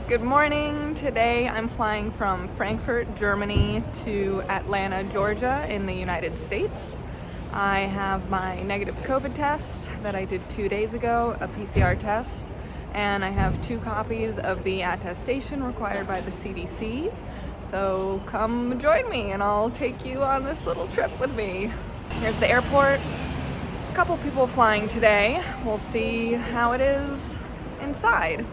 Good morning. Today I'm flying from Frankfurt, Germany to Atlanta, Georgia in the United States. I have my negative COVID test that I did 2 days ago, a PCR test, and I have 2 copies of the attestation required by the CDC. So come join me and I'll take you on this little trip with me. Here's the airport. A couple people flying today. We'll see how it is inside.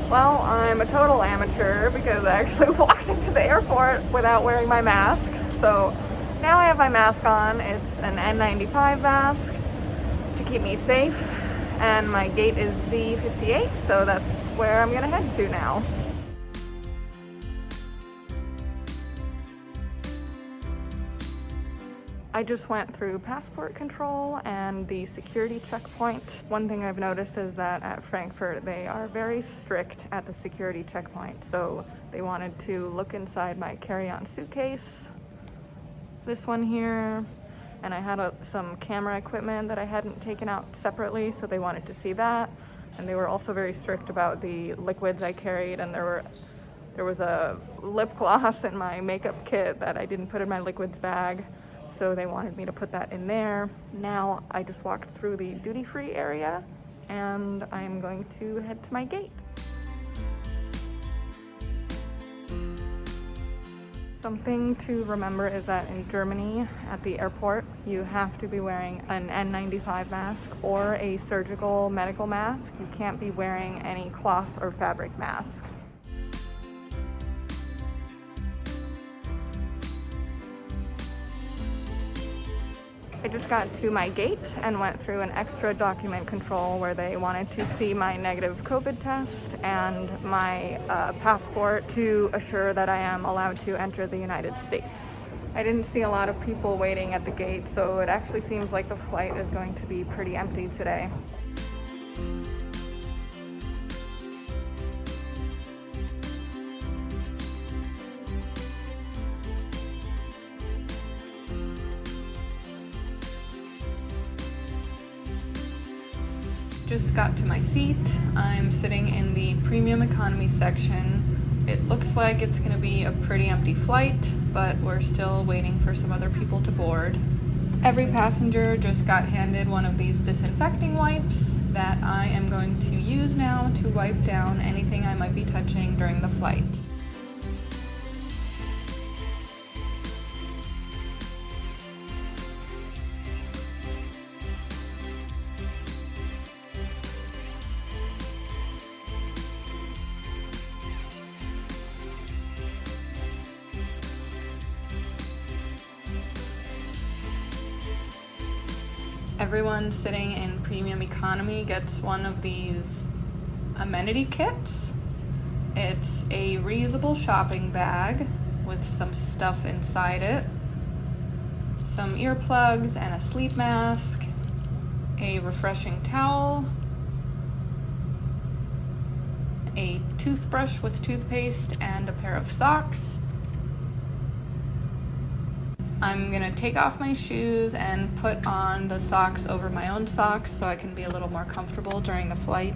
Well, I'm a total amateur because I actually walked into the airport without wearing my mask. So now I have my mask on. It's an N95 mask to keep me safe. And my gate is Z58, so that's where I'm gonna head to now. I just went through passport control and the security checkpoint. One thing I've noticed is that at Frankfurt, they are very strict at the security checkpoint. So they wanted to look inside my carry-on suitcase, this one here, and I had some camera equipment that I hadn't taken out separately, so they wanted to see that. And they were also very strict about the liquids I carried, and there was a lip gloss in my makeup kit that I didn't put in my liquids bag. So they wanted me to put that in there. Now I just walked through the duty-free area and I'm going to head to my gate. Something to remember is that in Germany at the airport, you have to be wearing an N95 mask or a surgical medical mask. You can't be wearing any cloth or fabric masks. I just got to my gate and went through an extra document control where they wanted to see my negative COVID test and my passport to assure that I am allowed to enter the United States. I didn't see a lot of people waiting at the gate, so it actually seems like the flight is going to be pretty empty today. Just got to my seat. I'm sitting in the premium economy section. It looks like it's gonna be a pretty empty flight, but we're still waiting for some other people to board. Every passenger just got handed one of these disinfecting wipes that I am going to use now to wipe down anything I might be touching during the flight. Everyone sitting in premium economy gets one of these amenity kits. It's a reusable shopping bag with some stuff inside it, some earplugs and a sleep mask, a refreshing towel, a toothbrush with toothpaste, and a pair of socks. I'm gonna take off my shoes and put on the socks over my own socks so I can be a little more comfortable during the flight.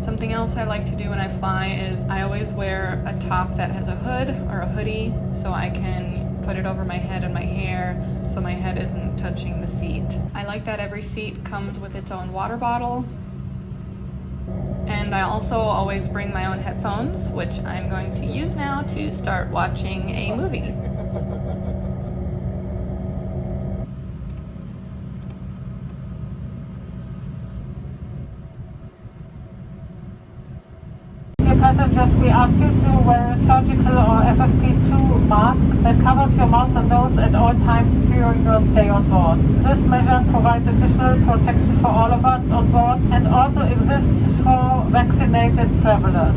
Something else I like to do when I fly is I always wear a top that has a hood or a hoodie so I can put it over my head and my hair so my head isn't touching the seat. I like that every seat comes with its own water bottle. And I also always bring my own headphones, which I'm going to use now to start watching a movie. Passengers, we ask you to wear a surgical or FFP2 mask that covers your mouth and nose at all times during your stay on board. This measure provides additional protection for all of us on board and also exists for vaccinated travelers.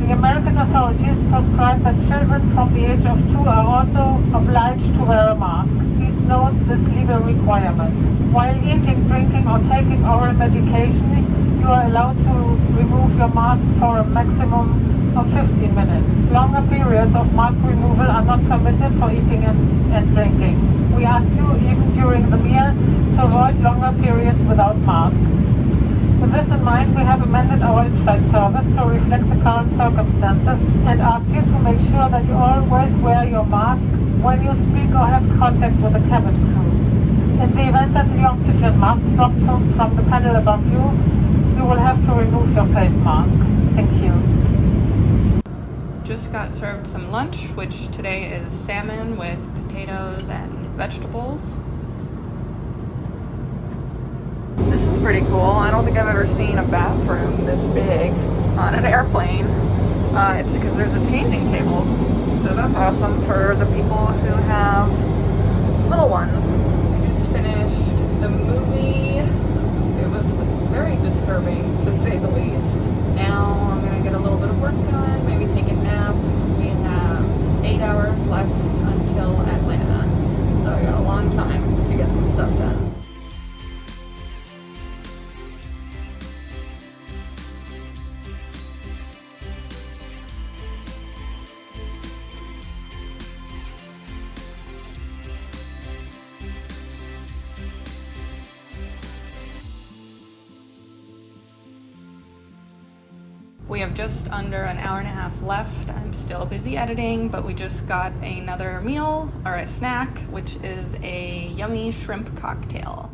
The American authorities prescribe that children from the age of 2 are also obliged to wear a mask. Please note this legal requirement. While eating, drinking, or taking oral medication, you are allowed to remove your mask for a maximum of 15 minutes. Longer periods of mask removal are not permitted for eating and drinking. We ask you, even during the meal, to avoid longer periods without mask. With this in mind, we have amended our in-flight service to reflect the current circumstances and ask you to make sure that you always wear your mask when you speak or have contact with the cabin crew. In the event that the oxygen mask drops from the panel above you, you will have to remove your face mask. Thank you. Just got served some lunch, which today is salmon with potatoes and vegetables. This is pretty cool. I don't think I've ever seen a bathroom this big on an airplane. It's because there's a changing table. So that's awesome for the people who have little ones. I just finished the movie. It was very disturbing, to say the least. Now I'm gonna get a little bit of work done, maybe take a nap. We have 8 hours left until Atlanta. So I got a long time to get some stuff done. We have just under an hour and a half left. I'm still busy editing, but we just got another meal, or a snack, which is a yummy shrimp cocktail.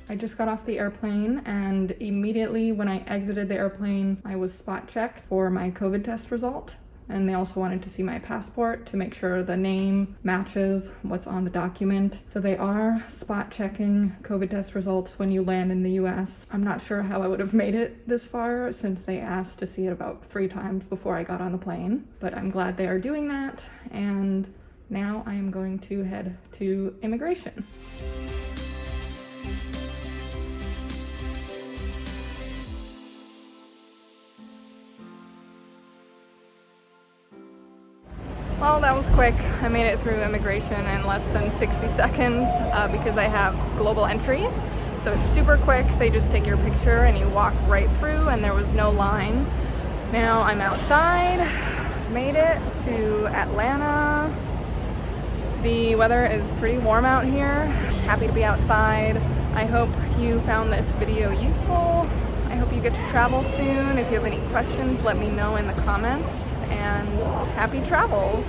I just got off the airplane, and immediately when I exited the airplane, I was spot checked for my COVID test result. And they also wanted to see my passport to make sure the name matches what's on the document. So they are spot checking COVID test results when you land in the US. I'm not sure how I would have made it this far, since they asked to see it about 3 times before I got on the plane. But I'm glad they are doing that, and now I am going to head to immigration. Well, that was quick. I made it through immigration in less than 60 seconds because I have global entry. So it's super quick. They just take your picture and you walk right through, and there was no line. Now I'm outside. Made it to Atlanta. The weather is pretty warm out here. Happy to be outside. I hope you found this video useful. I hope you get to travel soon. If you have any questions, let me know in the comments. And happy travels!